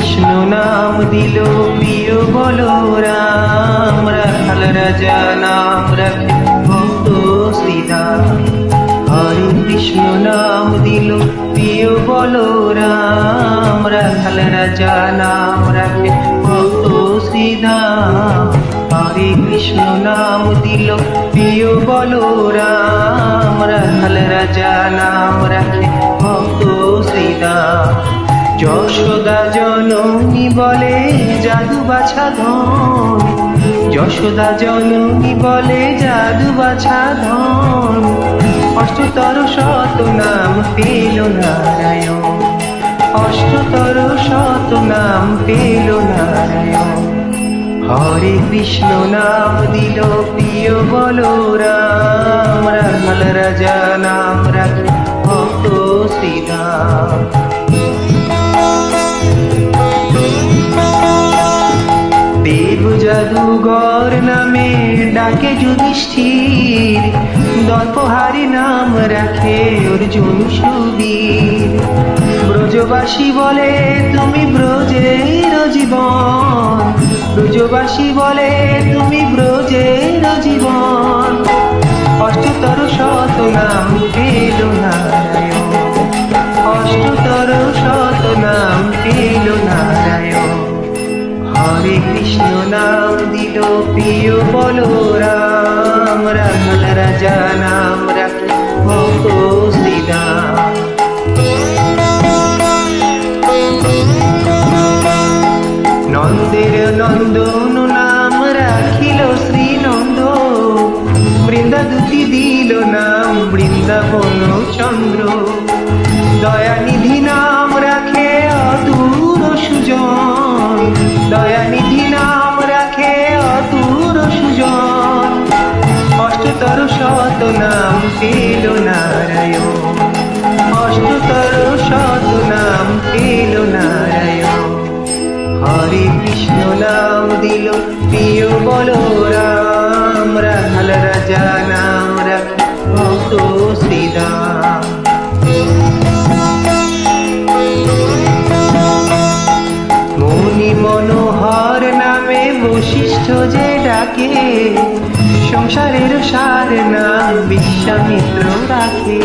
কৃষ্ণ নাম দিল প্রিয় বলরাম, রাখাল রাজা নাম রাখে ভক্ত শ্রীরাম। হরে কৃষ্ণ নাম দিল প্রিয় বলরাম, রাখাল রাজা নাম রাখে ভক্ত শ্রীরাম। হরে কৃষ্ণ নাম দিল প্রিয় বলরাম, রাখাল রাজা নাম রাখে ভক্ত শ্রীরাম। যশোদা জননী বলে জাদু বাছা ধন, যশোদা জননী বলে জাদু বাছা ধন। অষ্টতর শত নাম পেল নারায়ণ, অষ্টতর শত নাম পেল নারায়ণ। হরে কৃষ্ণ নাম দিল প্রিয় বলরাম, রাখাল রাজা নাম রাখে ভক্ত শ্রীরাম। দেব জাদুঘর নামে ডাকে যুধিষ্ঠির, দর্পহারি নাম রাখে অর্জুন সুবীর। ব্রজবাসী বলে তুমি ব্রজের জীবন, ব্রজবাসী বলে তুমি ব্রজের জীবন। অষ্টতর শত নাম পেল নারায়ণ, অষ্টতর শত নাম পেল নারায়ণ। হরে কৃষ্ণ নাম দিল প্রিয় বলরাম, রাখাল রাজা নাম রাখে ভক্ত শ্রীরাম। নন্দের নন্দন নাম রাখিল শ্রীনন্দ, বৃন্দাদুতি দিল নাম বৃন্দাবন চন্দ্র। দয়ানিধি নাম রাখে অতুর সুজন, দয়ানিধি নাম রাখে অতুর সুজন। অষ্টতর শত নাম পেল নারায়ণ, অষ্টতর শত নাম পেল নারায়ণ। হরে কৃষ্ণ নাম দিল প্রিয় বলরাম, রাখাল রাজা নাম রাখে ভক্ত শ্রীরাম। মনি মনোহর নামে বশিষ্ঠ যে ডাকে, সংসারের সার নাম বিশ্বামিত্র রাখে।